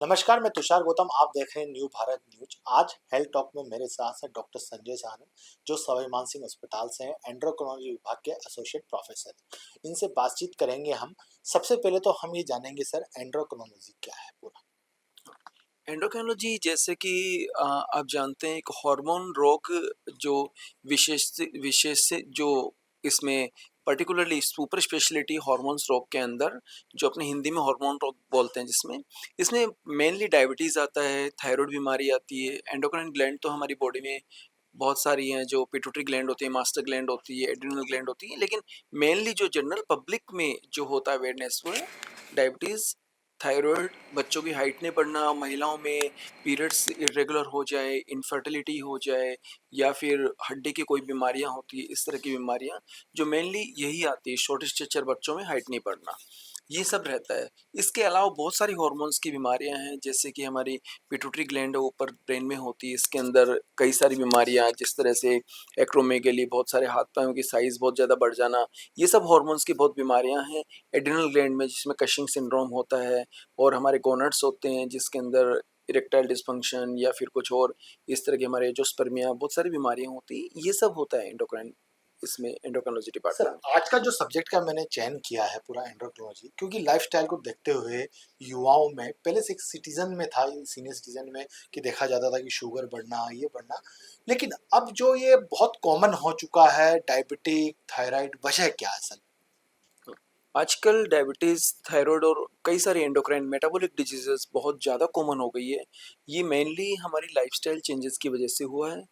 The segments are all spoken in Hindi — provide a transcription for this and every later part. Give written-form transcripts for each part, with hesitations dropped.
नमस्कार, मैं तुषार गौतम। आप देख रहे हैं न्यू भारत न्यूज। आज हेल्थ टॉक में मेरे साथ हैं डॉक्टर संजय सानू, जो सवाई मानसिंह अस्पताल से हैं, एंडोक्रिनोलॉजी विभाग के एसोसिएट प्रोफेसर। इनसे बातचीत करेंगे हम। सबसे पहले तो हम ये जानेंगे सर, एंडोक्रिनोलॉजी क्या है पूरा? एंडोक्राइनोलॉजी जैसे कि आप जानते हैं एक हार्मोन रोग जो विशेष से जो इसमें पर्टिकुलरली सुपर स्पेशलिटी हार्मोन्स रोग के अंदर जो अपने हिंदी में हार्मोन रोग बोलते हैं जिसमें इसमें मेनली डायबिटीज आता है, थायराइड बीमारी आती है। एंडोक्राइन ग्लैंड तो हमारी बॉडी में बहुत सारी हैं, जो पिट्यूटरी ग्लैंड होती है, मास्टर ग्लैंड होती है, एड्रिनल ग्लैंड होती है, लेकिन मेनली जो जनरल पब्लिक में जो होता है अवेयरनेस वो है डायबिटीज, थायराइड, बच्चों की हाइट नहीं बढ़ना, महिलाओं में पीरियड्स इरेगुलर हो जाए, इनफर्टिलिटी हो जाए, या फिर हड्डी की कोई बीमारियां होती है, इस तरह की बीमारियां जो मेनली यही आती है, शॉर्ट स्टेचर बच्चों में हाइट नहीं बढ़ना, ये सब रहता है। इसके अलावा बहुत सारी हॉर्मोन्स की बीमारियां हैं, जैसे कि हमारी पिट्यूटरी ग्लैंड ऊपर ब्रेन में होती है, इसके अंदर कई सारी बीमारियां जिस तरह से एक्रोमेगेली, बहुत सारे हाथ पांव की साइज बहुत ज़्यादा बढ़ जाना, ये सब हॉर्मोन्स की बहुत बीमारियां हैं। एड्रिनल ग्लैंड में जिसमें कशिंग सिंड्रोम होता है, और हमारे गोनड्स होते हैं जिसके अंदर इरेक्टाइल डिस्फंक्शन या फिर कुछ और इस तरह के हमारे एंजियोस्पर्मिया, बहुत सारी बीमारियां होती हैं, ये सब होता है एंडोक्राइन, इसमें एंडोक्राइनोलॉजी सर, डिपार्टमेंट में। आज का जो सब्जेक्ट का मैंने चयन किया है पूरा एंडोक्रिनोलॉजी, क्योंकि लाइफस्टाइल को देखते हुए युवाओं में पहले से एक सिटीजन में था, सीनियर सिटीजन में कि देखा जाता था कि शुगर बढ़ना, ये बढ़ना। लेकिन अब जो ये बहुत कॉमन हो चुका है, डायबिटिक, थायराइड, वजह क्या है सर? आजकल डायबिटीज़, थायराइड और कई सारी एंडोक्राइन मेटाबॉलिक डिजीजेस बहुत ज़्यादा कॉमन हो गई है। ये मेनली हमारी लाइफस्टाइल चेंजेस की वजह से हुआ है,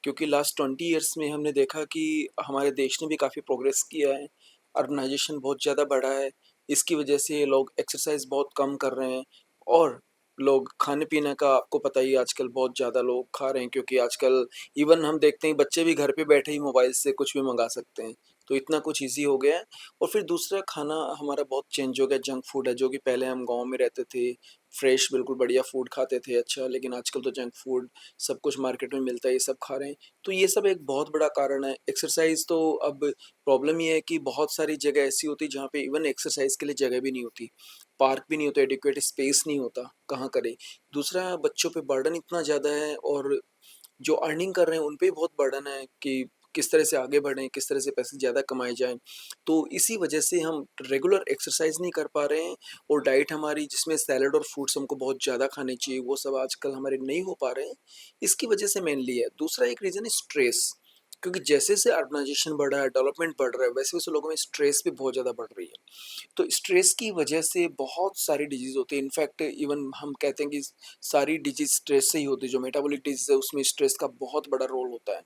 क्योंकि लास्ट 20 इयर्स में हमने देखा कि हमारे देश ने भी काफ़ी प्रोग्रेस किया है, अर्बनाइजेशन बहुत ज़्यादा बढ़ा है। इसकी वजह से लोग एक्सरसाइज बहुत कम कर रहे हैं, और लोग खाने पीने का आपको पता ही है, आजकल बहुत ज़्यादा लोग खा रहे हैं, क्योंकि आजकल इवन हम देखते हैं बच्चे भी घर पे बैठे ही मोबाइल से कुछ भी मंगा सकते हैं, तो इतना कुछ ईजी हो गया है। और फिर दूसरा, खाना हमारा बहुत चेंज हो गया, जंक फूड है, जो कि पहले हम गाँव में रहते थे, फ्रेश बिल्कुल बढ़िया फूड खाते थे अच्छा, लेकिन आजकल तो जंक फूड सब कुछ मार्केट में मिलता है, ये सब खा रहे हैं। तो ये सब एक बहुत बड़ा कारण है। एक्सरसाइज तो अब प्रॉब्लम ये है कि बहुत सारी जगह ऐसी होती है जहाँ पे इवन एक्सरसाइज के लिए जगह भी नहीं होती, पार्क भी नहीं होता, एडिक्वेट स्पेस नहीं होता, कहाँ करें। दूसरा, बच्चों पे बर्डन इतना ज़्यादा है, और जो अर्निंग कर रहे हैं उन पे बहुत बर्डन है कि किस तरह से आगे बढ़ें, किस तरह से पैसे ज़्यादा कमाए जाएँ। तो इसी वजह से हम रेगुलर एक्सरसाइज नहीं कर पा रहे हैं, और डाइट हमारी जिसमें सैलेड और फ्रूट्स हमको बहुत ज़्यादा खाने चाहिए, वो सब आजकल हमारे नहीं हो पा रहे हैं। इसकी वजह से मेनली है। दूसरा एक रीज़न है स्ट्रेस, क्योंकि जैसे-जैसे अर्बनाइजेशन बढ़ रहा है, डेवलपमेंट बढ़ रहा है, वैसे-वैसे लोगों में स्ट्रेस भी बहुत ज़्यादा बढ़ रही है। तो स्ट्रेस की वजह से बहुत सारी डिजीज़ होती है। इनफैक्ट इवन हम कहते हैं कि सारी डिजीज़ स्ट्रेस से ही होती है। जो मेटाबॉलिक डिजीज़ है उसमें स्ट्रेस का बहुत बड़ा रोल होता है।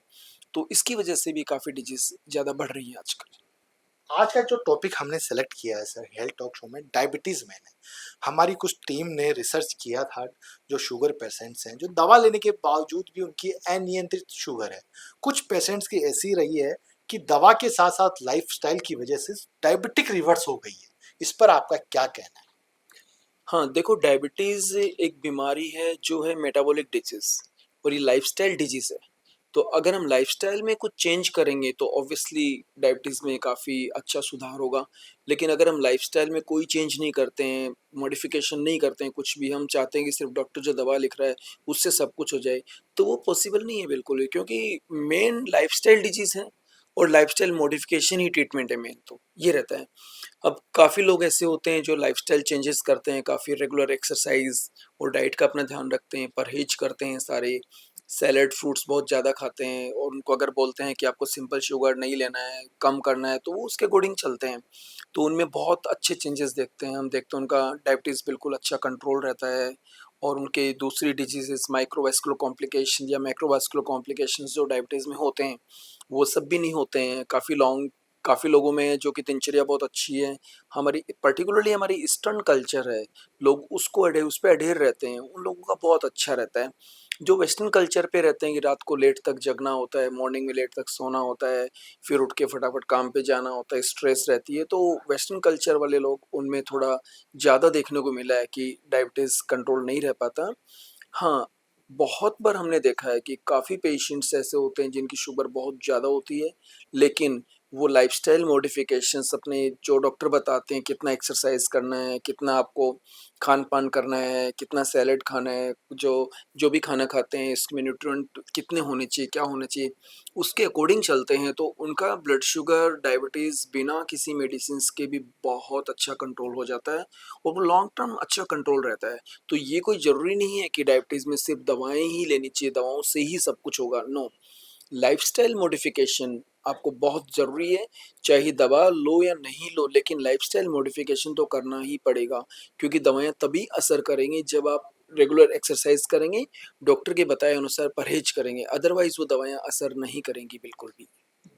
तो इसकी वजह से भी काफ़ी डिजीज़ ज़्यादा बढ़ रही हैं आजकल। आज का जो टॉपिक हमने सेलेक्ट किया है सर हेल्थ टॉक शो में, डायबिटीज मैन है। हमारी कुछ टीम ने रिसर्च किया था, जो शुगर पेशेंट्स हैं, जो दवा लेने के बावजूद भी उनकी अनियंत्रित शुगर है। कुछ पेशेंट्स की ऐसी रही है कि दवा के साथ साथ लाइफस्टाइल की वजह से डायबिटिक रिवर्स हो गई है। इस पर आपका क्या कहना है? हाँ, देखो, डायबिटीज़ एक बीमारी है जो है मेटाबॉलिक डिजीज़, और ये लाइफ़स्टाइल डिजीज़ है। तो अगर हम लाइफ़स्टाइल में कुछ चेंज करेंगे तो ऑब्वियसली डायबिटीज़ में काफ़ी अच्छा सुधार होगा। लेकिन अगर हम लाइफ़स्टाइल में कोई चेंज नहीं करते हैं, मॉडिफ़िकेशन नहीं करते हैं कुछ भी, हम चाहते हैं कि सिर्फ़ डॉक्टर जो दवा लिख रहा है उससे सब कुछ हो जाए, तो वो पॉसिबल नहीं है बिल्कुल भी, क्योंकि मेन लाइफ़स्टाइल डिजीज़ है, और लाइफ़स्टाइल मॉडिफ़िकेशन ही ट्रीटमेंट है मेन, तो ये रहता है। अब काफ़ी लोग ऐसे होते हैं जो लाइफ़स्टाइल चेंजेस करते हैं, काफ़ी रेगुलर एक्सरसाइज़ और डाइट का अपना ध्यान रखते हैं, परहेज़ करते हैं सारे, सैलेड फ्रूट्स बहुत ज़्यादा खाते हैं, और उनको अगर बोलते हैं कि आपको सिंपल शुगर नहीं लेना है, कम करना है, तो वो उसके अकॉर्डिंग चलते हैं। तो उनमें बहुत अच्छे चेंजेस देखते हैं, हम देखते हैं उनका डायबिटीज़ बिल्कुल अच्छा कंट्रोल रहता है, और उनके दूसरी डिजीज़ेज़ माइक्रोवास्कुलर कॉम्प्लिकेशन या मैक्रोवास्कुलर कॉम्प्लिकेशंस जो डायबिटीज़ में होते हैं, वो सब भी नहीं होते हैं। काफ़ी लोगों में जो कि दिनचर्या बहुत अच्छी है, हमारी पर्टिकुलरली हमारी ईस्टर्न कल्चर है, लोग उस पे अडेर रहते हैं, उन लोगों का बहुत अच्छा रहता है। जो वेस्टर्न कल्चर पे रहते हैं कि रात को लेट तक जगना होता है, मॉर्निंग में लेट तक सोना होता है, फिर उठ के फटाफट काम पे जाना होता है, स्ट्रेस रहती है, तो वेस्टर्न कल्चर वाले लोग, उनमें थोड़ा ज़्यादा देखने को मिला है कि डायबिटीज़ कंट्रोल नहीं रह पाता। हाँ, बहुत बार हमने देखा है कि काफ़ी पेशेंट्स ऐसे होते हैं जिनकी शुगर बहुत ज़्यादा होती है, लेकिन वो लाइफ़स्टाइल मॉडिफ़िकेशंस अपने जो डॉक्टर बताते हैं कितना एक्सरसाइज़ करना है, कितना आपको खान-पान करना है, कितना सैलेड खाना है, जो जो भी खाना खाते हैं इसमें न्यूट्रिएंट कितने होने चाहिए, क्या होना चाहिए, उसके अकॉर्डिंग चलते हैं तो उनका ब्लड शुगर, डायबिटीज़ बिना किसी मेडिसिन्स के भी बहुत अच्छा कंट्रोल हो जाता है और वो लॉन्ग टर्म अच्छा कंट्रोल रहता है। तो ये कोई ज़रूरी नहीं है कि डायबिटीज़ में सिर्फ़ दवाएँ ही लेनी चाहिए, दवाओं से ही सब कुछ होगा, नो। लाइफ़स्टाइल मॉडिफ़िकेशन आपको बहुत ज़रूरी है, चाहे दवा लो या नहीं लो लेकिन लाइफ़स्टाइल मॉडिफ़िकेशन तो करना ही पड़ेगा क्योंकि दवाइयाँ तभी असर करेंगी जब आप रेगुलर एक्सरसाइज़ करेंगे, डॉक्टर के बताए अनुसार परहेज़ करेंगे, अदरवाइज़ वो दवाइयाँ असर नहीं करेंगी बिल्कुल भी।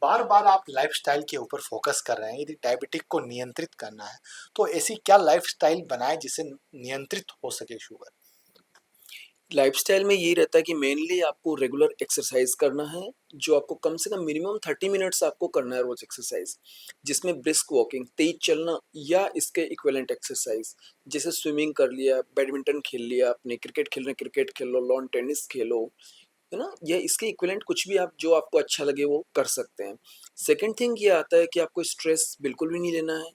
बार-बार आप लाइफ़स्टाइल के ऊपर फ़ोकस कर रहे हैं, यदि डायबिटिक को नियंत्रित करना है, तो ऐसी क्या लाइफ़स्टाइल बनाएँ जिससे नियंत्रित हो सके शुगर? लाइफ़स्टाइल में ये रहता है कि मेनली आपको रेगुलर एक्सरसाइज़ करना है, जो आपको कम से कम मिनिमम 30 मिनट्स आपको करना है रोज़ एक्सरसाइज़, जिसमें ब्रिस्क वॉकिंग, तेज़ चलना या इसके इक्विवेलेंट एक्सरसाइज़, जैसे स्विमिंग कर लिया, बैडमिंटन खेल लिया आपने, क्रिकेट खेल रहे हैं क्रिकेट खेल लो, लॉन टेनिस खेलो, है ना? या इसके इक्विवेलेंट कुछ भी आप जो आपको अच्छा लगे वो कर सकते हैं। सेकंड थिंग ये आता है कि आपको स्ट्रेस बिल्कुल भी नहीं लेना है।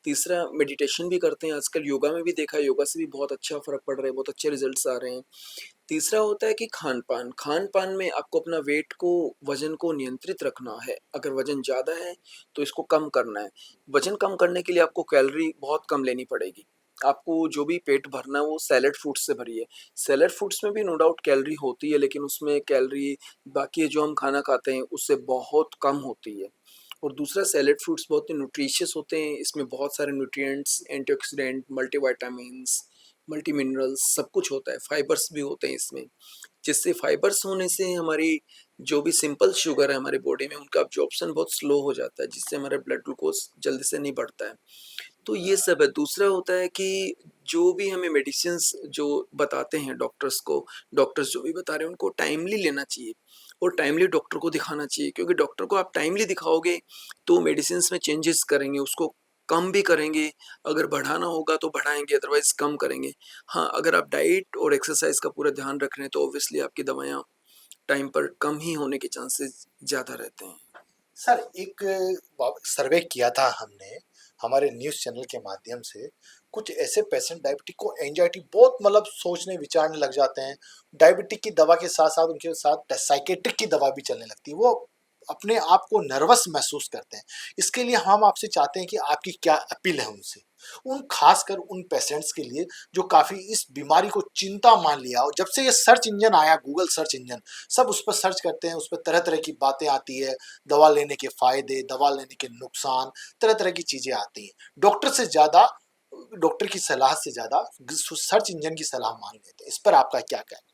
तीसरा मेडिटेशन भी करते हैं आजकल योगा में भी देखा है, योगा से भी बहुत अच्छा फ़र्क पड़ रहा है, बहुत अच्छे रिज़ल्ट्स आ रहे हैं। तीसरा होता है कि खान-पान, खान-पान में आपको अपना वेट को वज़न को नियंत्रित रखना है। अगर वज़न ज़्यादा है, तो इसको कम करना है। वज़न कम करने के लिए आपको कैलोरी बहुत कम लेनी पड़ेगी। आपको जो भी पेट भरना है वो सैलेड फूड्स से भरिए। सैलेड फूड्स में भी नो डाउट कैलोरी होती है, लेकिन उसमें कैलोरी बाकी जो हम खाना खाते हैं उससे बहुत कम होती है। और दूसरा सैलेड फ्रूट्स बहुत ही न्यूट्रिशियस होते हैं, इसमें बहुत सारे nutrients, antioxidant, multivitamins, multi minerals सब कुछ होता है, फाइबर्स भी होते हैं इसमें, जिससे फाइबर्स होने से हमारी जो भी सिंपल शुगर है हमारे बॉडी में उनका अब्जॉर्प्शन बहुत स्लो हो जाता है, जिससे हमारा ब्लड ग्लूकोज जल्दी से नहीं बढ़ता है। तो ये सब है। दूसरा होता है कि जो भी हमें मेडिसिन्स जो बताते हैं डॉक्टर्स को, डॉक्टर्स जो भी बता रहे हैं उनको टाइमली लेना चाहिए और टाइमली डॉक्टर को दिखाना चाहिए, क्योंकि डॉक्टर को आप टाइमली दिखाओगे तो मेडिसिन्स में चेंजेस करेंगे, उसको कम भी करेंगे, अगर बढ़ाना होगा तो बढ़ाएँगे अदरवाइज़ कम करेंगे। हाँ, अगर आप डाइट और एक्सरसाइज़ का पूरा ध्यान रख रहे हैं तो ऑब्वियसली आपकी दवाइयाँ टाइम पर कम ही होने के चांसेस ज़्यादा रहते हैं। सर एक सर्वे किया था हमने हमारे न्यूज़ चैनल के माध्यम से, कुछ ऐसे पेशेंट डायबिटिक को एंजाइटी बहुत मतलब सोचने विचारने लग जाते हैं, डायबिटिक की दवा के साथ-साथ उनके साथ साइकियाट्रिक की दवा भी चलने लगती है, वो अपने आप को नर्वस महसूस करते हैं। इसके लिए हम आपसे चाहते हैं कि आपकी क्या अपील है उनसे? उन खासकर उन पेशेंट्स के लिए जो काफ़ी इस बीमारी को चिंता मान लिया और जब से ये सर्च इंजन आया, गूगल सर्च इंजन, सब उस पर सर्च करते हैं, उस पे तरह-तरह की बातें आती है, दवा लेने के फ़ायदे, दवा लेने के नुकसान, तरह-तरह की चीज़ें आती हैं। डॉक्टर की सलाह से ज़्यादा सर्च इंजन की सलाह मान लेते हैं। इस पर आपका क्या कहना है?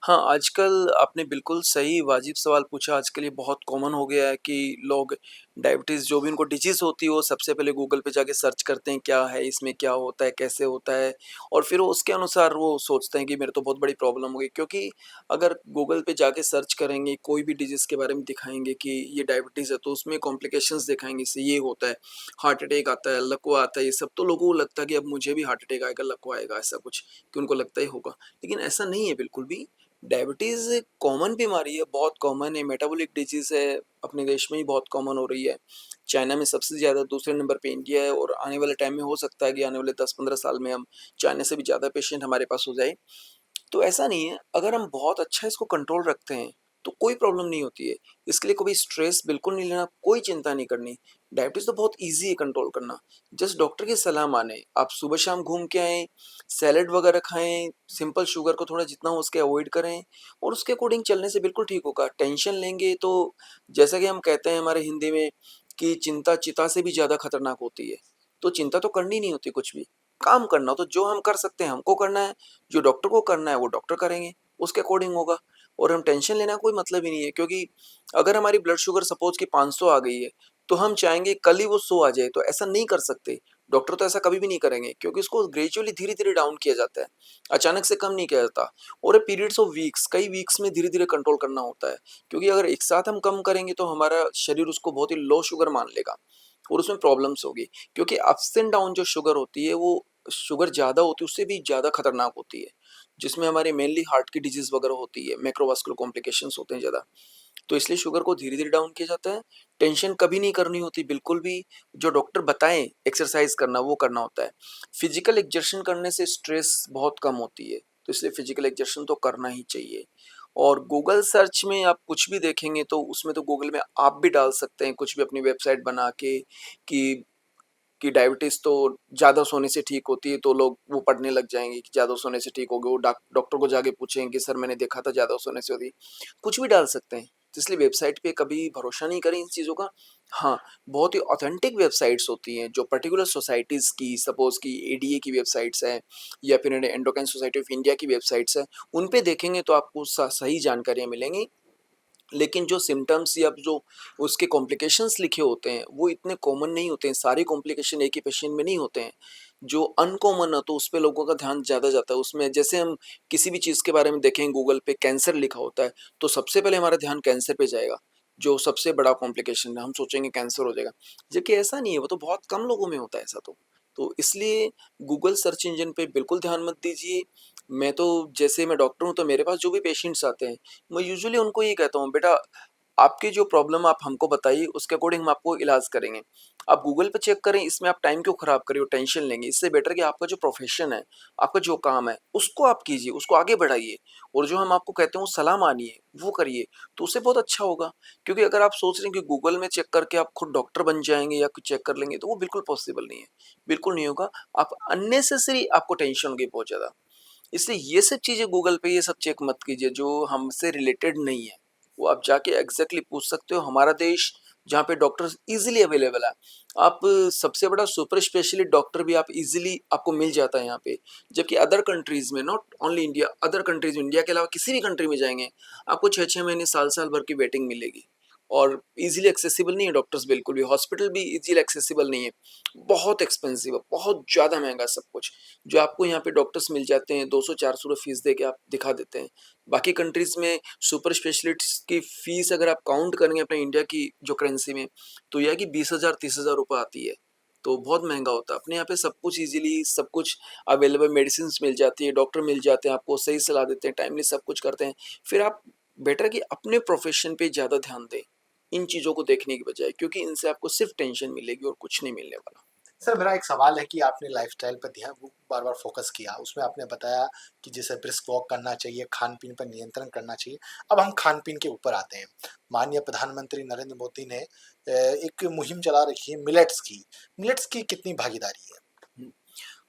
हाँ, आजकल आपने बिल्कुल सही वाजिब सवाल पूछा। आजकल ये बहुत कॉमन हो गया है कि लोग डायबिटीज़ जो भी उनको डिज़ीज़ होती है, वो सबसे पहले गूगल पे जाके सर्च करते हैं, क्या है, इसमें क्या होता है, कैसे होता है? और फिर वो उसके अनुसार वो सोचते हैं कि मेरे तो बहुत बड़ी प्रॉब्लम हो गई। क्योंकि अगर गूगल पे जाके सर्च करेंगे, कोई भी डिज़ीज़ के बारे में दिखाएँगे कि ये डायबिटीज़ है, तो उसमें कॉम्प्लिकेशंस दिखाएँगे, इससे ये होता है, हार्ट अटैक आता है, लकवा आता है, ये सब। तो लोगों को लगता है कि अब मुझे भी हार्ट अटैक आएगा, लकवा आएगा, ऐसा कुछ, कि उनको लगता ही होगा। लेकिन ऐसा नहीं है बिल्कुल भी। डायबिटीज़ एक कॉमन बीमारी है, बहुत कॉमन है, मेटाबॉलिक डिजीज़ है, अपने देश में ही बहुत कॉमन हो रही है। चाइना में सबसे ज़्यादा, दूसरे नंबर पे इंडिया है और आने वाले टाइम में हो सकता है कि आने वाले 10-15 साल में हम चाइना से भी ज़्यादा पेशेंट हमारे पास हो जाए। तो ऐसा नहीं है, अगर हम बहुत अच्छा इसको कंट्रोल रखते हैं, तो कोई प्रॉब्लम नहीं होती है। इसके लिए कभी स्ट्रेस बिल्कुल नहीं लेना, कोई चिंता नहीं करनी। डायबिटीज़ तो बहुत ईज़ी है कंट्रोल करना, जस्ट डॉक्टर की सलाह मानें। आप सुबह-शाम घूम के आएँ, सैलेड वगैरह खाएँ, सिंपल शुगर को थोड़ा जितना हो सके अवॉइड करें और उसके अकॉर्डिंग चलने से बिल्कुल ठीक होगा। टेंशन लेंगे तो जैसा कि हम कहते हैं हमारे हिंदी में कि चिंता चिता से भी ज़्यादा खतरनाक होती है। तो चिंता तो करनी नहीं होती कुछ भी, काम करना तो जो हम कर सकते हैं हमको करना है, जो डॉक्टर को करना है वो डॉक्टर करेंगे, उसके अकॉर्डिंग होगा। और हम टेंशन लेने का कोई मतलब ही नहीं है, क्योंकि अगर हमारी ब्लड शुगर सपोज़ कि 500 आ गई है, तो हम चाहेंगे कल ही वो 100 आ जाए, तो ऐसा नहीं कर सकते। डॉक्टर तो ऐसा कभी भी नहीं करेंगे, क्योंकि उसको ग्रेजुअली धीरे-धीरे डाउन किया जाता है, अचानक से कम नहीं किया जाता। और ये पीरियड्स ऑफ वीक्स, कई वीक्स में धीरे-धीरे कंट्रोल करना होता है, क्योंकि अगर एक साथ हम कम करेंगे तो हमारा शरीर उसको बहुत ही लो शुगर मान लेगा और उसमें प्रॉब्लम्स होगी। क्योंकि अप्स एंड डाउन जो शुगर होती है वो शुगर ज़्यादा होती है उससे भी ज़्यादा खतरनाक होती है, जिसमें हमारी मेनली हार्ट की डिजीज़ वगैरह होती है, मैक्रोवास्कुलर कॉम्प्लिकेशंस होते हैं ज़्यादा। तो इसलिए शुगर को धीरे-धीरे डाउन किया जाता है। टेंशन कभी नहीं करनी होती बिल्कुल भी, जो डॉक्टर बताएँ एक्सरसाइज़ करना वो करना होता है। फिज़िकल एक्सर्शन करने से स्ट्रेस बहुत कम होती है, तो इसलिए फिज़िकल एक्सर्शन तो करना ही चाहिए। और गूगल सर्च में आप कुछ भी देखेंगे तो उसमें तो गूगल में आप भी डाल सकते हैं कुछ भी अपनी वेबसाइट बना के कि डायबिटीज़ तो ज़्यादा सोने से ठीक होती है, तो लोग वो पढ़ने लग जाएँगे कि ज़्यादा सोने से ठीक होगी। वो डॉक्टर को जाके पूछेंगे कि सर मैंने देखा था ज़्यादा सोने से होती है। कुछ भी डाल सकते हैं। तो इसलिए वेबसाइट पे कभी भरोसा नहीं करें इन चीज़ों का। हाँ, बहुत ही ऑथेंटिक वेबसाइट्स होती हैं जो पर्टिकुलर सोसाइटीज़ की, सपोज़ कि एडीए की वेबसाइट्स हैं या फिर एंडोक्राइन सोसाइटी ऑफ इंडिया की वेबसाइट्स हैं, उन पे देखेंगे तो आपको सही जानकारियाँ मिलेंगी। लेकिन जो सिम्पटम्स या जो उसके कॉम्प्लिकेशंस लिखे होते हैं वो इतने कॉमन नहीं होते हैं, सारे कॉम्प्लिकेशन एक ही पेशेंट में नहीं होते हैं। जो अनकॉमन है तो उस पे लोगों का ध्यान ज़्यादा जाता है। उसमें जैसे हम किसी भी चीज़ के बारे में देखें गूगल पे कैंसर लिखा होता है, तो सबसे पहले हमारा ध्यान कैंसर पे जाएगा, जो सबसे बड़ा कॉम्प्लिकेशन है, हम सोचेंगे कैंसर हो जाएगा। जबकि ऐसा नहीं है, वो तो बहुत कम लोगों में होता है ऐसा तो। तो इसलिए गूगल सर्च इंजन पे बिल्कुल ध्यान मत दीजिए। मैं तो जैसे मैं डॉक्टर हूँ तो मेरे पास जो भी पेशेंट्स आते हैं मैं यूजुअली उनको ये कहता हूँ बेटा आपकी जो प्रॉब्लम आप हमको बताइए उसके अकॉर्डिंग हम आपको इलाज करेंगे। आप गूगल पे चेक करें इसमें आप टाइम क्यों खराब करिए और टेंशन लेंगे। इससे बेटर कि आपका जो प्रोफेशन है, आपका जो काम है उसको आप कीजिए, उसको आगे बढ़ाइए और जो हम आपको कहते हैं वो सलाह मानिए, वो करिए, तो उससे बहुत अच्छा होगा। क्योंकि अगर आप सोच रहे हैं कि गूगल में चेक करके आप खुद डॉक्टर बन जाएँगे या कुछ चेक कर लेंगे तो वो बिल्कुल पॉसिबल नहीं है, बिल्कुल नहीं होगा। आप अननेसेसरी आपको टेंशन होगी बहुत ज़्यादा। इसलिए ये सब चीज़ें गूगल पे ये सब चेक मत कीजिए जो हमसे रिलेटेड नहीं है। वो आप जाके एग्ज़ैक्टली पूछ सकते हो। हमारा देश जहाँ पे डॉक्टर्स ईज़िली अवेलेबल है। आप सबसे बड़ा सुपर स्पेशलिस्ट डॉक्टर भी आप ईज़िली आपको मिल जाता है यहाँ पे। जबकि अदर कंट्रीज़ में not only India, other countries में इंडिया के अलावा किसी भी कंट्री में जाएँगे, आपको 6-6 महीने, साल-साल भर की वेटिंग मिलेगी। और ईज़िली एक्सेसिबल नहीं है डॉक्टर्स बिल्कुल भी, हॉस्पिटल भी ईज़िली एक्सेसिबल नहीं है। बहुत एक्सपेंसिव है, बहुत ज़्यादा महँगा सब कुछ। जो आपको यहाँ पे डॉक्टर्स मिल जाते हैं 200-400 फीस दे के आप दिखा देते हैं। बाकी कंट्रीज़ में सुपर स्पेशलिस्ट की फीस अगर आप काउंट करेंगे अपने इंडिया की जो करेंसी में, तो यह है कि 20,000 30,000 रुपए आती है। तो बहुत महँगा होता है। अपने यहाँ पे सब कुछ ईज़िली सब कुछ अवेलेबल मेडिसिन्स मिल जाती है, डॉक्टर मिल जाते हैं, आपको सही सलाह देते हैं, टाइमली सब कुछ करते हैं। फिर आप बेटर है कि अपने प्रोफ़ेशन पे ज़्यादा ध्यान दें, इन चीज़ों को देखने की बजाय, क्योंकि इनसे आपको सिर्फ़ टेंशन मिलेगी और कुछ नहीं मिलने वाला। सर मेरा एक सवाल है कि आपने लाइफ़स्टाइल पर ध्यान वो बार-बार फ़ोकस किया। उसमें आपने बताया कि जैसे ब्रिस्क वॉक करना चाहिए, खान-पीन पर नियंत्रण करना चाहिए। अब हम खान-पीन के ऊपर आते हैं। माननीय प्रधानमंत्री नरेंद्र मोदी ने एक मुहिम चला रखी है मिलेट्स की। मिलेट्स की कितनी भागीदारी है? हुँ।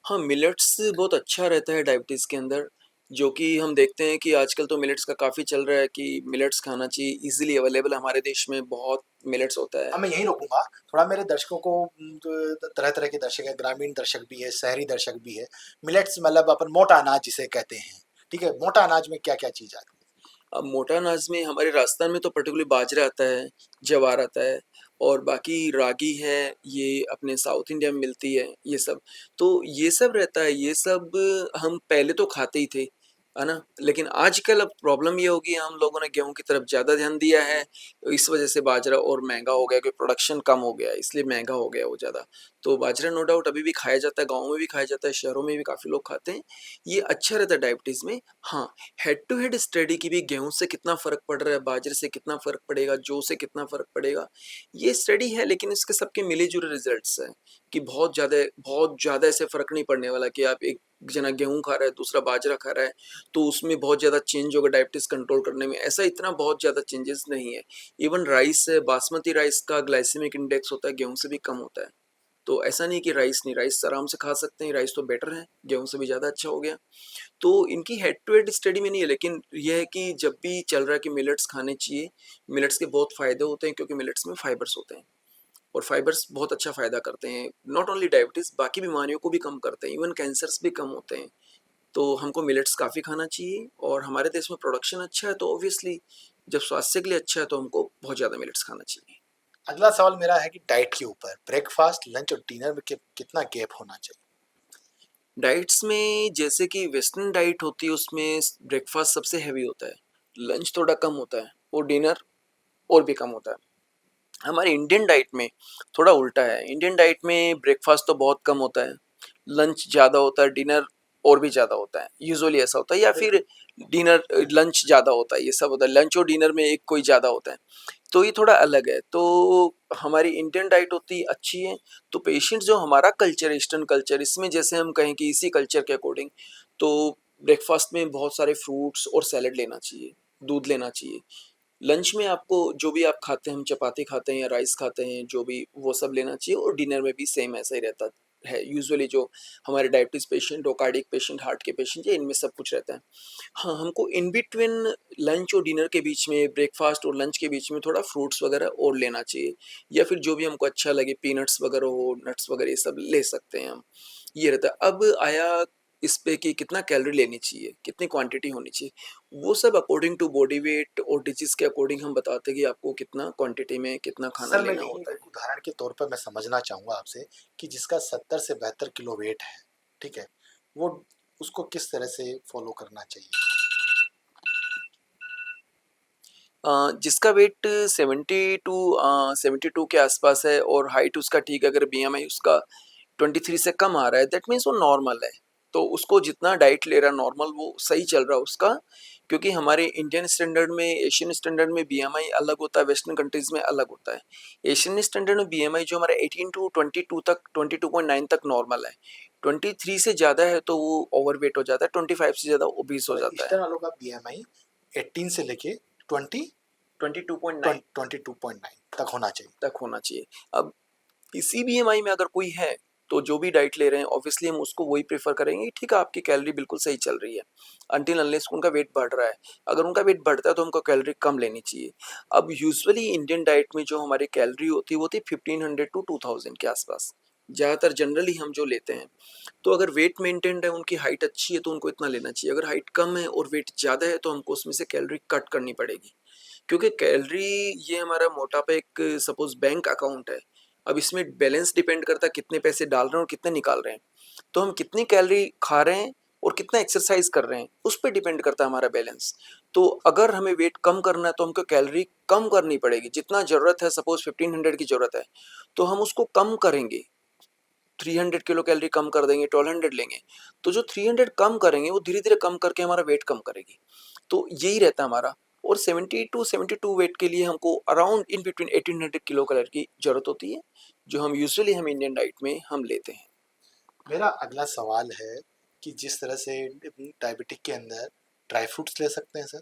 हाँ, मिलेट्स बहुत अच्छा रहता है डायबिटीज़ के अंदर, जो कि हम देखते हैं कि आजकल तो मिलेट्स का काफ़ी चल रहा है कि मिलेट्स खाना चाहिए, ईज़िली अवेलेबल हमारे देश में बहुत मिलेट्स होता है। हाँ, मैं यहीं रोकूँगा। थोड़ा मेरे दर्शकों को जो तरह-तरह के दर्शक हैं, ग्रामीण दर्शक भी है, शहरी दर्शक भी है। मिलेट्स मतलब अपन मोटा अनाज जिसे कहते हैं, ठीक है? मोटा अनाज में क्या-क्या चीज़ आती है? अब मोटा अनाज में हमारे राजस्थान में तो पर्टिकुलरली बाजरा आता है, ज्वार आता है और बाकी रागी है, ये अपने साउथ इंडिया में मिलती है, ये सब। तो ये सब रहता है, ये सब हम पहले तो खाते ही थे, है ना? लेकिन आजकल अब प्रॉब्लम ये हो गई है हम लोगों ने गेहूँ की तरफ ज़्यादा ध्यान दिया है, इस वजह से बाजरा और महँगा हो गया क्योंकि प्रोडक्शन कम हो गया है, इसलिए महँगा हो गया वो ज़्यादा। तो बाजरा नो डाउट अभी भी खाया जाता है, गाँव में भी खाया जाता है, शहरों में भी काफ़ी लोग खाते हैं। ये अच्छा रहता है डायबिटीज़ में। हाँ, हेड टू हेड स्टडी की भी गेहूँ से कितना फ़र्क पड़ रहा है, बाजरे से कितना फ़र्क पड़ेगा, जौ से कितना फ़र्क पड़ेगा, ये स्टडी है लेकिन इसके सबके मिले-जुले रिज़ल्ट्स हैं कि बहुत ज़्यादा ऐसे फ़र्क नहीं पड़ने वाला कि आप एक जना गेहूँ खा रहा है, दूसरा बाजरा खा रहा है, तो उसमें बहुत ज़्यादा चेंज होगा डायबिटीज़ कंट्रोल करने में, ऐसा इतना बहुत ज़्यादा चेंजेस नहीं है। इवन राइस है, बासमती राइस का ग्लाइसेमिक इंडेक्स होता है, गेहूँ से भी कम होता है। तो ऐसा नहीं कि राइस नहीं, राइस आराम से खा सकते हैं, राइस तो बेटर है, गेहूँ से भी ज़्यादा अच्छा हो गया। तो इनकी हेड टू हेड स्टडी में नहीं है लेकिन ये है कि जब भी चल रहा है कि मिलेट्स खाने चाहिए, मिलेट्स के बहुत फ़ायदे होते हैं क्योंकि मिलेट्स में फाइबर्स होते हैं और फाइबर्स बहुत अच्छा फ़ायदा करते हैं। नॉट ओनली डायबिटीज़ बाकी बीमारियों को भी कम करते हैं, इवन कैंसर्स भी कम होते हैं। तो हमको मिलेट्स काफ़ी खाना चाहिए और हमारे देश में प्रोडक्शन अच्छा है तो ऑब्वियसली जब स्वास्थ्य के लिए अच्छा है तो हमको बहुत ज़्यादा मिलेट्स खाना चाहिए। अगला सवाल मेरा है कि डाइट के ऊपर ब्रेकफ़ास्ट, लंच और डिनर में कितना गैप होना चाहिए? डाइट्स में जैसे कि वेस्टर्न डाइट होती है उसमें ब्रेकफ़ास्ट सबसे हेवी होता है, लंच थोड़ा कम होता है और डिनर और भी कम होता है। हमारे इंडियन डाइट में थोड़ा उल्टा है। इंडियन डाइट में ब्रेकफ़ास्ट तो बहुत कम होता है, लंच ज़्यादा होता है, डिनर और भी ज़्यादा होता है, यूजुअली ऐसा होता है, या फिर डिनर लंच ज़्यादा होता है, ये सब होता है, लंच और डिनर में एक कोई ज़्यादा होता है, तो ये थोड़ा अलग है। तो हमारी इंडियन डाइट होती अच्छी है, तो पेशेंट जो हमारा कल्चर, ईस्टर्न कल्चर, इसमें जैसे हम कहें कि इसी कल्चर के अकॉर्डिंग, तो ब्रेकफास्ट में बहुत सारे फ्रूट्स और सैलेड लेना चाहिए, दूध लेना चाहिए। लंच में आपको जो भी आप खाते हैं, हम चपाती खाते हैं या राइस खाते हैं, जो भी वो सब लेना चाहिए, और डिनर में भी सेम ऐसा ही रहता है। यूजुअली जो हमारे डायबिटीज़ पेशेंट हो, कार्डियक पेशेंट, हार्ट के पेशेंट, या इनमें सब कुछ रहता है। हाँ, हमको इन बिटवीन लंच और डिनर के बीच में, ब्रेकफास्ट और लंच के बीच में थोड़ा फ्रूट्स वगैरह और लेना चाहिए, या फिर जो भी हमको अच्छा लगे, पीनट्स वगैरह हो, नट्स वगैरह, ये सब ले सकते हैं हम। ये रहता है। अब आया इस पे कि कितना कैलोरी लेनी चाहिए, कितनी क्वांटिटी होनी चाहिए, वो सब अकॉर्डिंग टू बॉडी वेट और डिजीज के अकॉर्डिंग हम बताते हैं कि आपको कितना क्वांटिटी में कितना खाना सर मैं लेना यही होता है। एक उदाहरण के तौर पर मैं समझना चाहूँगा आपसे कि जिसका 70 से 72 किलो वेट है, ठीक है? वो उसको किस तरह से फ़ॉलो करना चाहिए? जिसका वेट 72 के आसपास है और हाइट उसका ठीक है, अगर बीएमआई उसका 23 से कम आ रहा है, दैट मीन्स वो नॉर्मल है। तो उसको जितना डाइट ले रहा है नॉर्मल, वो सही चल रहा है उसका। क्योंकि हमारे इंडियन स्टैंडर्ड में, एशियन स्टैंडर्ड में बीएमआई अलग होता है, वेस्टर्न कंट्रीज में अलग होता है। एशियन स्टैंडर्ड में बीएमआई जो हमारा 18 टू 22 तक, 22.9 तक नॉर्मल है। 23 से ज़्यादा है तो वो ओवरवेट हो जाता है, 25 से ज़्यादा ओबीस हो मतलब जाता है। ईस्टर्न वालों का बीएमआई 18 से लेके 20 22.9 22.9 तक होना चाहिए। तक होना चाहिए। अब इसी बीएमआई में अगर कोई है, तो जो भी डाइट ले रहे हैं ऑब्वियसली हम उसको वही प्रेफर करेंगे, ठीक है आपकी कैलोरी बिल्कुल सही चल रही है, अनटिल अनलेस उनका वेट बढ़ रहा है। अगर उनका वेट बढ़ता है तो हमको कैलोरी कम लेनी चाहिए। अब यूजुअली इंडियन डाइट में जो हमारी कैलोरी होती है वो होती है 1500 टू 2000 के आसपास, ज़्यादातर जनरली हम जो लेते हैं। तो अगर वेट मेंटेन्ड है, उनकी हाइट अच्छी है, तो उनको इतना लेना चाहिए। अगर हाइट कम है और वेट ज़्यादा है तो हमको उसमें से कैलोरी कट करनी पड़ेगी। क्योंकि कैलोरी, ये हमारा मोटापा एक सपोज बैंक अकाउंट है। अब इसमें बैलेंस डिपेंड करता है कितने पैसे डाल रहे हैं और कितने निकाल रहे हैं। तो हम कितनी कैलोरी खा रहे हैं और कितना एक्सरसाइज कर रहे हैं, उस पर डिपेंड करता है हमारा बैलेंस। तो अगर हमें वेट कम करना है तो हमको कैलोरी कम करनी पड़ेगी, जितना जरूरत है, सपोज 1500 की जरूरत है तो हम उसको कम करेंगे, 300 किलो कैलोरी कम कर देंगे, 1200 लेंगे। तो जो 300 कम करेंगे वो धीरे धीरे कम करके हमारा वेट कम करेगी। तो यही रहता है हमारा। और 70 टू 72 वेट के लिए हमको around in between 1800 kilo calorie की जरूरत होती है, जो हम यूजुअली हम इंडियन डाइट में हम लेते हैं। मेरा अगला सवाल है कि जिस तरह से डायबिटिक के अंदर ड्राई फ्रूट्स ले सकते हैं सर?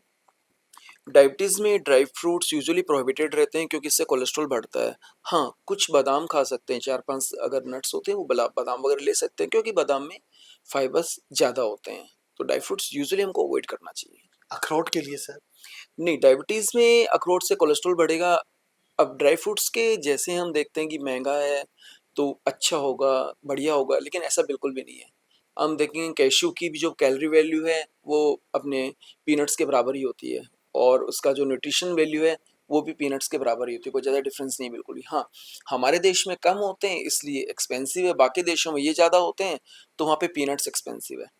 डायबिटीज़ में ड्राई फ्रूट्स यूजुअली प्रोहिबिटेड रहते हैं क्योंकि इससे कोलेस्ट्रॉल बढ़ता है। हाँ, कुछ बादाम खा सकते हैं, 4-5 अगर नट्स होते हैं वो बादाम वगैरह ले सकते हैं, क्योंकि बादाम में फाइबर्स ज़्यादा होते हैं। तो ड्राई फ्रूट्स यूजुअली हमको अवॉइड करना चाहिए। अखरोट के लिए सर? नहीं, डायबिटीज़ में अखरोट से कोलेस्ट्रॉल बढ़ेगा। अब ड्राई फ्रूट्स के जैसे हम देखते हैं कि महँगा है, तो अच्छा होगा, बढ़िया होगा, लेकिन ऐसा बिल्कुल भी नहीं है। हम देखेंगे कैश्यू की भी जो कैलोरी वैल्यू है, वो अपने पीनट्स के बराबर ही होती है, और उसका जो न्यूट्रिशन वैल्यू है, वो भी पीनट्स के बराबर ही होती है, कोई ज़्यादा डिफरेंस नहीं है बिल्कुल भी। हाँ, हमारे देश में कम होते हैं इसलिए एक्सपेंसिव है, बाकी देशों में ये ज़्यादा होते हैं, तो वहाँ पे पीनट्स एक्सपेंसिव है।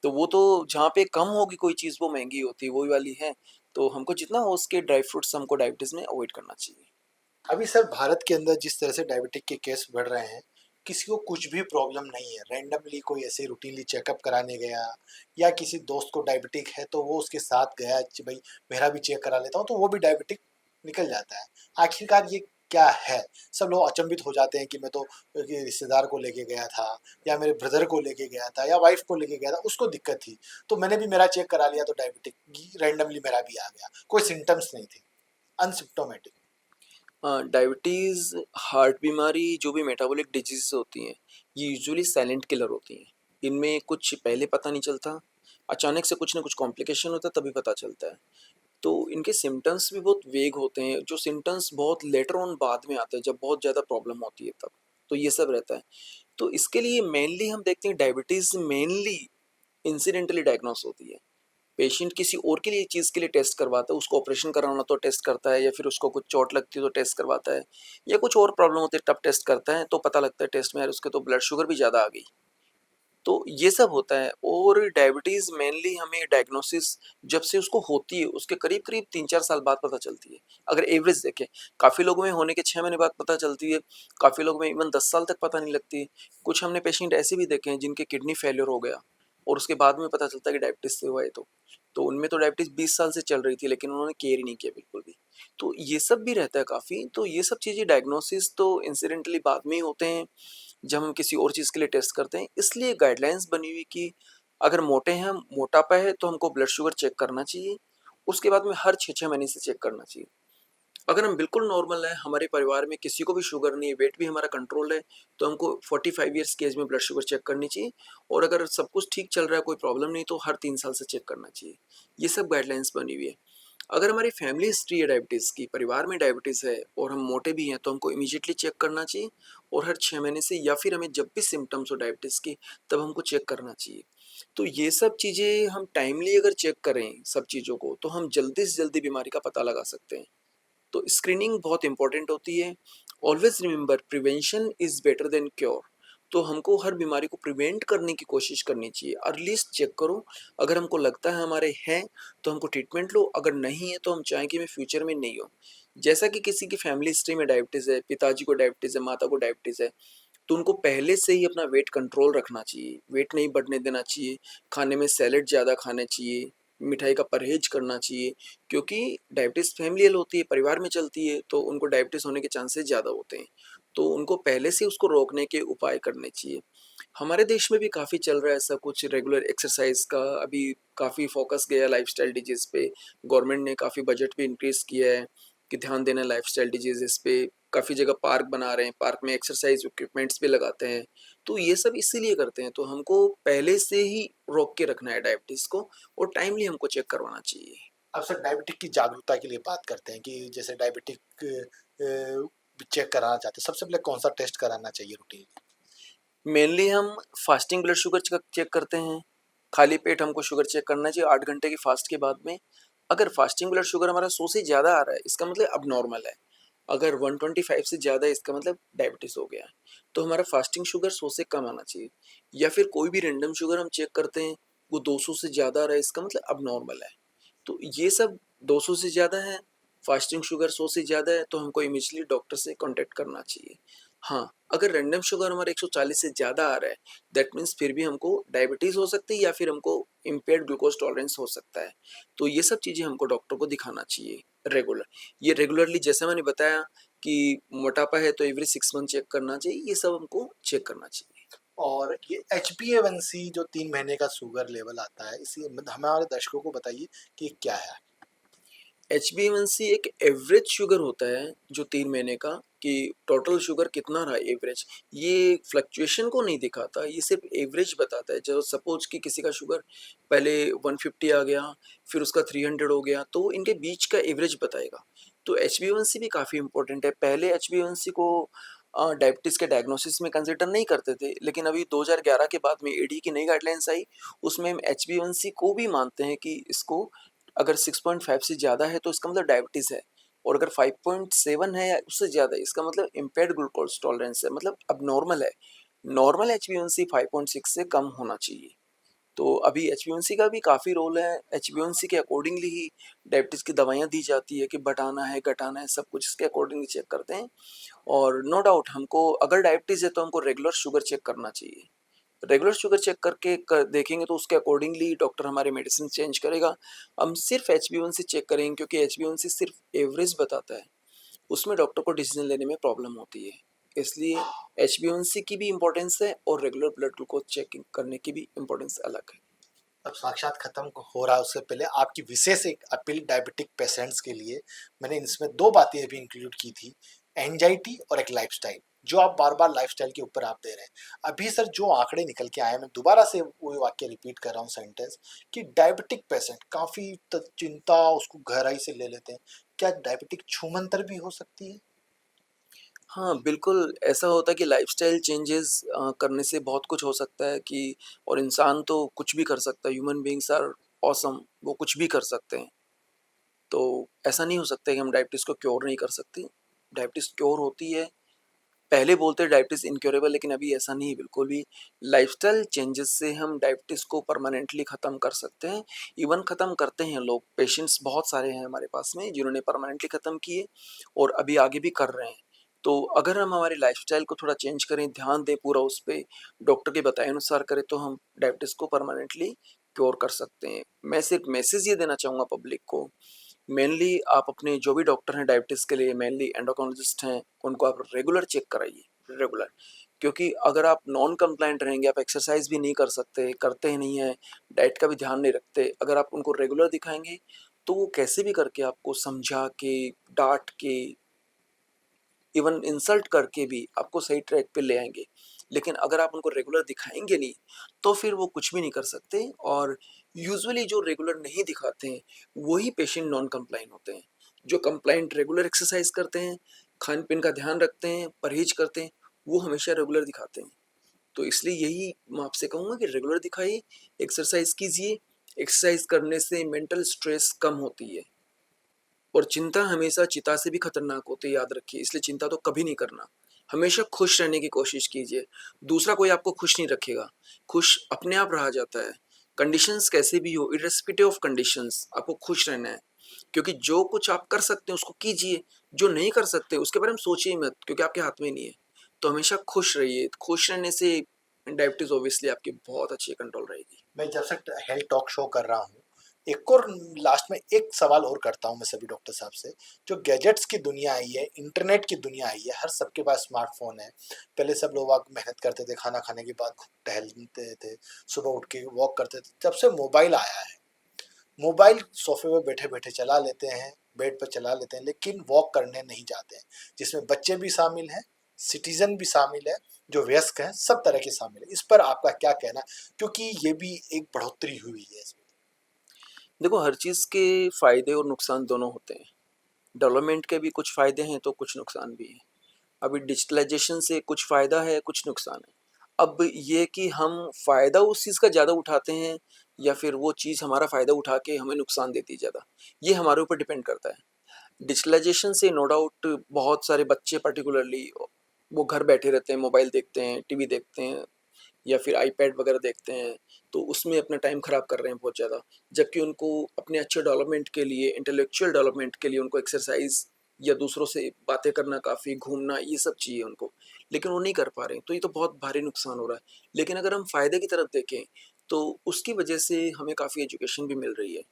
तो वो तो जहाँ पे कम होगी कोई चीज़ वो महँगी होती है, वही वाली है। तो हमको जितना हो सके ड्राई फ्रूट्स हमको डायबिटीज़ में अवॉइड करना चाहिए। अभी सर भारत के अंदर जिस तरह से डायबिटिक के केस बढ़ रहे हैं, किसी को कुछ भी प्रॉब्लम नहीं है, रैंडमली कोई ऐसे रूटीनली चेकअप कराने गया या किसी दोस्त को डायबिटिक है तो वो उसके साथ गया कि भाई मेरा भी चेक करा लेता हूँ, तो वो भी डायबिटिक निकल जाता है। आखिरकार ये क्या है? सब लोग अचंभित हो जाते हैं कि मैं तो ये रिश्तेदार को लेके गया था या मेरे ब्रदर को लेके गया था या वाइफ को लेके गया था, उसको दिक्कत थी, तो मैंने भी मेरा चेक करा लिया तो डायबिटिक रैंडमली मेरा भी आ गया, कोई सिम्टम्स नहीं थे, अनसिम्प्टोमेटिक। डायबिटीज़, हार्ट बीमारी, जो भी मेटाबॉलिक डिजीज़ होती हैं, ये यूजुअली साइलेंट किलर होती हैं। इनमें कुछ पहले पता नहीं चलता, अचानक से कुछ ना कुछ कॉम्प्लिकेशन होता है तभी पता चलता है। तो इनके सिम्पटम्स भी बहुत वेग होते हैं, जो सिम्पटम्स बहुत लेटर ऑन बाद में आते हैं, जब बहुत ज़्यादा प्रॉब्लम होती है तब। तो ये सब रहता है। तो इसके लिए मेनली हम देखते हैं डायबिटीज़ मेनली इंसिडेंटली डायग्नोस होती है। पेशेंट किसी और के लिए चीज़ के लिए टेस्ट करवाता है, उसको ऑपरेशन कराना तो टेस्ट करता है, या फिर उसको कुछ चोट लगती है तो टेस्ट करवाता है, या कुछ और प्रॉब्लम होती है तब टेस्ट करता है, तो पता लगता है टेस्ट में यार उसके तो ब्लड शुगर भी ज़्यादा आ गई। तो ये सब होता है। और डायबिटीज़ मेनली हमें डायग्नोसिस जब से उसको होती है उसके करीब करीब 3-4 साल बाद पता चलती है। अगर एवरेज देखें, काफ़ी लोगों में होने के 6 महीने बाद पता चलती है, काफ़ी लोगों में इवन 10 साल तक पता नहीं लगती। कुछ हमने पेशेंट ऐसे भी देखे हैं जिनके किडनी फेलियर हो गया, और उसके बाद में पता चलता है कि डायबिटीज़ से हुआ है तो उनमें तो डायबिटीज़ 20 साल से चल रही थी लेकिन उन्होंने केयर ही नहीं किया बिल्कुल भी। तो ये सब भी रहता है काफ़ी, तो ये सब चीज़ें डायग्नोसिस तो इंसिडेंटली बाद में ही होते हैं, जब हम किसी और चीज़ के लिए टेस्ट करते हैं। इसलिए गाइडलाइंस बनी हुई कि अगर मोटे हैं, मोटापा है तो हमको ब्लड शुगर चेक करना चाहिए, उसके बाद में हर 6-6 महीने से चेक करना चाहिए। अगर हम बिल्कुल नॉर्मल हैं, हमारे परिवार में किसी को भी शुगर नहीं है, वेट भी हमारा कंट्रोल है, तो हमको 45 ईयर्स की एज में ब्लड शुगर चेक करनी चाहिए और अगर सब कुछ ठीक चल रहा है, कोई प्रॉब्लम नहीं, तो हर 3 साल से चेक करना चाहिए। ये सब गाइडलाइंस बनी हुई है। अगर हमारी फैमिली हिस्ट्री है डायबिटीज़ की, परिवार में डायबिटीज़ है और हम मोटे भी हैं, तो हमको इमीडिएटली चेक करना चाहिए और हर 6 महीने से या फिर हमें जब भी सिम्पटम्स हो डायबिटीज़ के, तब हमको चेक करना चाहिए। तो ये सब चीज़ें हम टाइमली अगर चेक करें सब चीज़ों को, तो हम जल्दी से जल्दी बीमारी का पता लगा सकते हैं। तो स्क्रीनिंग बहुत इंपॉर्टेंट होती है। Always remember prevention is better than cure. तो हमको हर बीमारी को प्रिवेंट करने की कोशिश करनी चाहिए। अर्लीस्ट चेक करो, अगर हमको लगता है हमारे हैं तो हमको ट्रीटमेंट लो, अगर नहीं है तो हम चाहें कि मैं फ्यूचर में नहीं हो। जैसा कि किसी की फैमिली हिस्ट्री में डायबिटीज़ है, पिताजी को डायबिटीज़ है, माता को डायबिटीज़ है, तो उनको पहले से ही अपना वेट कंट्रोल रखना चाहिए, वेट नहीं बढ़ने देना चाहिए, खाने में सैलेड ज़्यादा खाने चाहिए, मिठाई का परहेज करना चाहिए, क्योंकि डायबिटीज़ फैमिलियल होती है, परिवार में चलती है, तो उनको डायबिटीज़ होने के चांसेस ज़्यादा होते हैं। तो उनको पहले से उसको रोकने के उपाय करने चाहिए। हमारे देश में भी काफ़ी चल रहा है ऐसा कुछ रेगुलर एक्सरसाइज का, अभी काफ़ी फोकस गया लाइफस्टाइल डिजीज़ पे। गवर्नमेंट ने काफ़ी बजट भी इंक्रीज़ किया है कि ध्यान देना लाइफस्टाइल डिजीज़ेज़ पे। काफ़ी जगह पार्क बना रहे हैं, पार्क में एक्सरसाइज इक्विपमेंट्स भी लगाते हैं। तो ये सब इसीलिए करते हैं, तो हमको पहले से ही रोक के रखना है डायबिटीज़ को और टाइमली हमको चेक करवाना चाहिए। अब सर डायबिटिक की जागरूकता के लिए बात करते हैं कि जैसे डायबिटिक चेक कराना चाहते हैं, सबसे पहले कौन-सा टेस्ट कराना चाहिए रूटीन? मेनली हम फास्टिंग ब्लड शुगर चेक करते हैं। खाली पेट हमको शुगर चेक करना चाहिए 8 घंटे की फास्ट के बाद में। अगर फास्टिंग ब्लड शुगर हमारा 100 से ज़्यादा आ रहा है, इसका मतलब अबनॉर्मल है। अगर 125 से ज़्यादा है, इसका मतलब डायबिटीज़ हो गया है। तो हमारा फास्टिंग शुगर 100 से कम आना चाहिए। या फिर कोई भी रैंडम शुगर हम चेक करते हैं, वो 200 से ज़्यादा आ रहा है, इसका मतलब अबनॉर्मल है। तो ये सब 200 से ज़्यादा है, फास्टिंग शुगर 100 से ज़्यादा है, तो हमको इमीडिएटली डॉक्टर से कॉन्टैक्ट करना चाहिए। हाँ, अगर रैंडम शुगर हमारा 140 से ज़्यादा आ रहा है, दैट मीन्स फिर भी हमको डायबिटीज़ हो सकती है या फिर हमको इम्पेयर्ड ग्लूकोज़ टॉलरेंस हो सकता है। तो ये सब चीज़ें हमको डॉक्टर को दिखाना चाहिए रेगुलर। ये रेगुलरली जैसे मैंने बताया कि मोटापा है तो एवरी 6 मंथ चेक करना चाहिए, ये सब हमको चेक करना चाहिए। और ये एचबीएवनसी जो 3 महीने का शुगर लेवल आता है, इसी हमारे दर्शकों को बताइए कि क्या है? HbA1c एक एवरेज शुगर होता है जो 3 महीने का, कि टोटल शुगर कितना रहा एवरेज। ये फ्लक्चुएशन को नहीं दिखाता, ये सिर्फ एवरेज बताता है। जो सपोज कि किसी का शुगर पहले 150 आ गया, फिर उसका 300 हो गया, तो इनके बीच का एवरेज बताएगा। तो HbA1c भी काफ़ी इंपॉर्टेंट है। पहले HbA1c को डायबिटीज़ के डायग्नोसिस में कंसिडर नहीं करते थे, लेकिन अभी 2011 के बाद में एडी की नई गाइडलाइंस आई, उसमें हम HbA1c को भी मानते हैं कि इसको अगर 6.5 से ज़्यादा है तो इसका मतलब डायबिटीज़ है, और अगर 5.7 है या उससे ज़्यादा है, इसका मतलब इम्पेयर्ड ग्लूकोज टॉलरेंस है, मतलब अब नॉर्मल है। नॉर्मल HbA1c 5.6 से कम होना चाहिए। तो अभी HbA1c का भी काफ़ी रोल है। HbA1c के अकॉर्डिंगली ही डायबिटीज़ की दवाइयाँ दी जाती है कि बढ़ाना है, घटाना है, सब कुछ इसके अकॉर्डिंगली चेक करते हैं। और नो डाउट हमको अगर डायबिटीज़ है तो हमको रेगुलर शुगर चेक करना चाहिए। रेगुलर शुगर चेक करके देखेंगे तो उसके अकॉर्डिंगली डॉक्टर हमारे मेडिसिन चेंज करेगा। हम सिर्फ HbA1c चेक करेंगे क्योंकि HbA1c सिर्फ एवरेज बताता है, उसमें डॉक्टर को डिसीजन लेने में प्रॉब्लम होती है। इसलिए HbA1c की भी इम्पोर्टेंस है और रेगुलर ब्लड ग्लूकोज चेकिंग करने की भी इम्पोर्टेंस अलग है। अब साक्षात खत्म हो रहा है उससे पहले आपकी विशेष एक अपील डायबिटिक पेशेंट्स के लिए। मैंने इसमें 2 बातें अभी इंक्लूड की थी, एंजाइटी और एक लाइफ़स्टाइल, जो आप बार-बार लाइफ़स्टाइल के ऊपर आप दे रहे हैं। अभी सर जो आंकड़े निकल के आए हैं, मैं दोबारा से वही वाक्य रिपीट कर रहा हूँ सेंटेंस, कि डायबिटिक पेशेंट काफ़ी चिंता उसको गहराई से ले लेते हैं। क्या डायबिटिक छूमंतर भी हो सकती है? हाँ, बिल्कुल ऐसा होता है कि लाइफ़स्टाइल चेंजेस करने से बहुत कुछ हो सकता है कि, और इंसान तो कुछ भी कर सकता है, ह्यूमन बीइंग्स आर ऑसम, वो कुछ भी कर सकते हैं। तो ऐसा नहीं हो सकता है कि हम डायबिटीज़ को क्योर नहीं कर सकते। डायबिटीज़ क्योर होती है। पहले बोलते डायबिटीज़ इनक्योरेबल, लेकिन अभी ऐसा नहीं है बिल्कुल भी। लाइफ़स्टाइल चेंजेस से हम डायबिटीज़ को परमानेंटली ख़त्म कर सकते हैं। इवन ख़त्म करते हैं लोग, पेशेंट्स बहुत सारे हैं हमारे पास में जिन्होंने परमानेंटली ख़त्म किए और अभी आगे भी कर रहे हैं। तो अगर हम हमारी लाइफ़स्टाइल को थोड़ा चेंज करें, ध्यान दें पूरा उस पे, डॉक्टर के बताए अनुसार करें, तो हम डायबिटीज़ को परमानेंटली क्योर कर सकते हैं। मैं सिर्फ मैसेज ये देना चाहूँगा पब्लिक को, मेनली आप अपने जो भी डॉक्टर हैं डायबिटीज़ के लिए, मेनली एंडोक्राइनोलॉजिस्ट हैं, उनको आप रेगुलर चेक कराइए, रेगुलर। क्योंकि अगर आप नॉन कंप्लायंट रहेंगे, आप एक्सरसाइज भी नहीं कर सकते, करते ही नहीं हैं, डाइट का भी ध्यान नहीं रखते, अगर आप उनको रेगुलर दिखाएँगे, तो वो कैसे भी करके आपको समझा के, डाँट के, इवन इंसल्ट करके भी आपको सही ट्रैक पे ले आएँगे। लेकिन अगर आप उनको रेगुलर दिखाएँगे नहीं, तो फिर वो कुछ भी नहीं कर सकते, और यूजुअली जो रेगुलर नहीं दिखाते हैं, वही पेशेंट नॉन कंप्लायंट होते हैं। जो कंप्लायंट रेगुलर एक्सरसाइज करते हैं, खान-पीन का ध्यान रखते हैं, परहेज़ करते हैं, वो हमेशा रेगुलर दिखाते हैं। तो इसलिए यही मैं आपसे कहूँगा कि रेगुलर दिखाइए, एक्सरसाइज कीजिए, एक्सरसाइज करने से मेंटल स्ट्रेस कम होती है। और चिंता हमेशा चिता से भी खतरनाक होती है, याद रखिए, इसलिए चिंता तो कभी नहीं करना। हमेशा खुश रहने की कोशिश कीजिए, दूसरा कोई आपको खुश नहीं रखेगा, खुश अपने आप रहा जाता है। कंडीशंस कैसे भी हो, इर्रेस्पेक्टिव ऑफ कंडीशंस, आपको खुश रहना है, क्योंकि जो कुछ आप कर सकते हैं उसको कीजिए, जो नहीं कर सकते उसके बारे में सोचिए मत, क्योंकि आपके हाथ में नहीं है। तो हमेशा खुश रहिए, खुश रहने से डायबिटीज़ ऑब्वियसली आपकी बहुत अच्छी कंट्रोल रहेगी। मैं जब से हेल्थ टॉक शो कर रहा हूँ, एक और लास्ट में एक सवाल और करता हूँ मैं सभी डॉक्टर साहब से। जो गैजेट्स की दुनिया आई है, इंटरनेट की दुनिया आई है, हर सबके पास स्मार्टफोन है। पहले सब लोग मेहनत करते थे, खाना खाने के बाद टहलते थे, सुबह उठ के वॉक करते थे। जब से मोबाइल आया है, मोबाइल सोफे पे बैठे बैठे चला लेते हैं, बेड पर चला लेते हैं, लेकिन वॉक करने नहीं जाते हैं, जिसमें बच्चे भी शामिल हैं, सिटीजन भी शामिल है, जो वयस्क हैं, सब तरह के शामिल है। इस पर आपका क्या कहना है, क्योंकि ये भी एक बढ़ोतरी हुई है इसमें। देखो, हर चीज़ के फ़ायदे और नुकसान दोनों होते हैं। डेवलपमेंट के भी कुछ फ़ायदे हैं तो कुछ नुकसान भी हैं। अभी डिजिटलाइजेशन से कुछ फ़ायदा है, कुछ नुकसान है। अब ये कि हम फ़ायदा उस चीज़ का ज़्यादा उठाते हैं, या फिर वो चीज़ हमारा फ़ायदा उठा के हमें नुकसान देती है ज़्यादा, ये हमारे ऊपर डिपेंड करता है। डिजिटलाइजेशन से नो डाउट बहुत सारे बच्चे पर्टिकुलरली वो घर बैठे रहते हैं, मोबाइल देखते हैं, टीवी देखते हैं, या फिर आईपैड वगैरह देखते हैं, तो उसमें अपना टाइम ख़राब कर रहे हैं बहुत ज़्यादा। जबकि उनको अपने अच्छे डेवलपमेंट के लिए, इंटेलेक्चुअल डेवलपमेंट के लिए उनको एक्सरसाइज़ या दूसरों से बातें करना, काफ़ी घूमना, ये सब चाहिए उनको, लेकिन वो नहीं कर पा रहे हैं, तो ये तो बहुत भारी नुकसान हो रहा है। लेकिन अगर हम फ़ायदे की तरफ देखें, तो उसकी वजह से हमें काफ़ी एजुकेशन भी मिल रही है।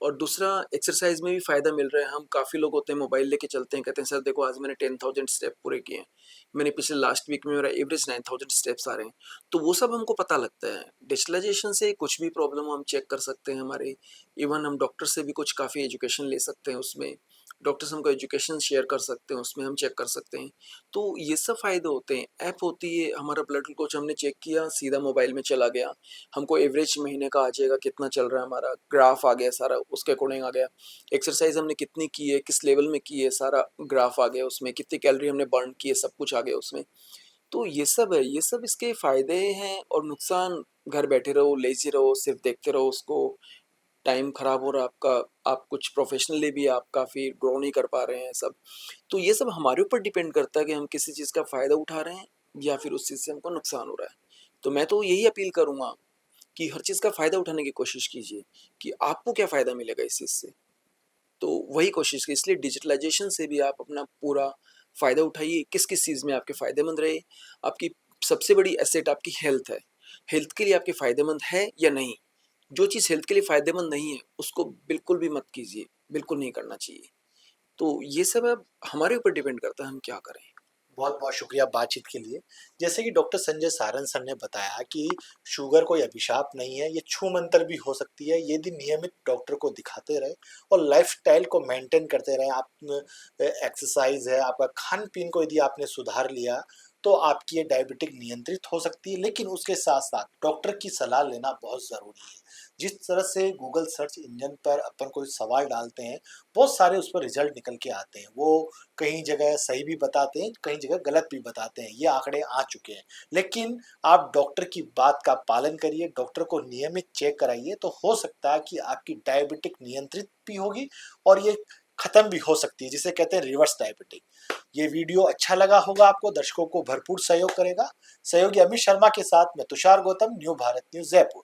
और दूसरा, एक्सरसाइज में भी फ़ायदा मिल रहा है। हम काफ़ी लोग होते हैं मोबाइल लेके चलते हैं, कहते हैं सर देखो आज मैंने 10,000 स्टेप पूरे किए हैं, मैंने पिछले लास्ट वीक में मेरा एवरेज 9,000 स्टेप्स आ रहे हैं। तो वो सब हमको पता लगता है। डिजिटलाइजेशन से कुछ भी प्रॉब्लम हम चेक कर सकते हैं हमारे, इवन हम डॉक्टर से भी कुछ काफ़ी एजुकेशन ले सकते हैं उसमें, डॉक्टर्स हमको एजुकेशन शेयर कर सकते हैं, उसमें हम चेक कर सकते हैं। तो ये सब फ़ायदे होते हैं। ऐप होती है, हमारा ब्लड ग्लूकोज हमने चेक किया, सीधा मोबाइल में चला गया, हमको एवरेज महीने का आ जाएगा, कितना चल रहा है हमारा, ग्राफ आ गया सारा, उसके अकॉर्डिंग आ गया। एक्सरसाइज हमने कितनी की है, किस लेवल में की है, सारा ग्राफ आ गया उसमें, कितनी कैलोरी हमने बर्न की है, सब कुछ आ गया उसमें। तो ये सब है, ये सब इसके फ़ायदे हैं, और नुकसान, घर बैठे रहो, लेज़ी रहो, सिर्फ देखते रहो उसको, टाइम खराब हो रहा है आपका, आप कुछ प्रोफेशनली भी आप काफ़ी ग्रो नहीं कर पा रहे हैं सब। तो ये सब हमारे ऊपर डिपेंड करता है कि हम किसी चीज़ का फ़ायदा उठा रहे हैं, या फिर उस चीज़ से हमको नुकसान हो रहा है। तो मैं तो यही अपील करूँगा कि हर चीज़ का फ़ायदा उठाने की कोशिश कीजिए, कि आपको क्या फ़ायदा मिलेगा इस चीज़ से। तो वही कोशिश की, इसलिए डिजिटलाइजेशन से भी आप अपना पूरा फ़ायदा उठाइए। किस किस चीज़ में आपके फ़ायदेमंद रहे। आपकी सबसे बड़ी एसेट आपकी हेल्थ है, हेल्थ के लिए आपके फ़ायदेमंद है या नहीं। जो चीज़ हेल्थ के लिए फ़ायदेमंद नहीं है उसको बिल्कुल भी मत कीजिए, बिल्कुल नहीं करना चाहिए। तो ये सब अब हमारे ऊपर डिपेंड करता है हम क्या करें। बहुत बहुत शुक्रिया बातचीत के लिए। जैसे कि डॉक्टर संजय सारन सर ने बताया कि शुगर कोई अभिशाप नहीं है, ये छूमंतर भी हो सकती है यदि नियमित डॉक्टर को दिखाते रहे और लाइफस्टाइल को मेंटेन करते रहे। आप एक्सरसाइज है, आपका खान पीन को यदि आपने सुधार लिया, तो आपकी ये डायबिटिक नियंत्रित हो सकती है। लेकिन उसके साथ साथ डॉक्टर की सलाह लेना बहुत ज़रूरी है। जिस तरह से गूगल सर्च इंजन पर अपन कोई सवाल डालते हैं, बहुत सारे उस पर रिजल्ट निकल के आते हैं। वो कहीं जगह सही भी बताते हैं, कहीं जगह गलत भी बताते हैं, ये आंकड़े आ चुके हैं। लेकिन आप डॉक्टर की बात का पालन करिए, डॉक्टर को नियमित चेक कराइए, तो हो सकता है कि आपकी डायबिटिक नियंत्रित भी होगी और ये खत्म भी हो सकती है, जिसे कहते हैं रिवर्स डायबिटिक। ये वीडियो अच्छा लगा होगा आपको, दर्शकों को भरपूर सहयोग करेगा। सहयोगी अमित शर्मा के साथ मैं तुषार गौतम, न्यू भारत न्यूज जयपुर।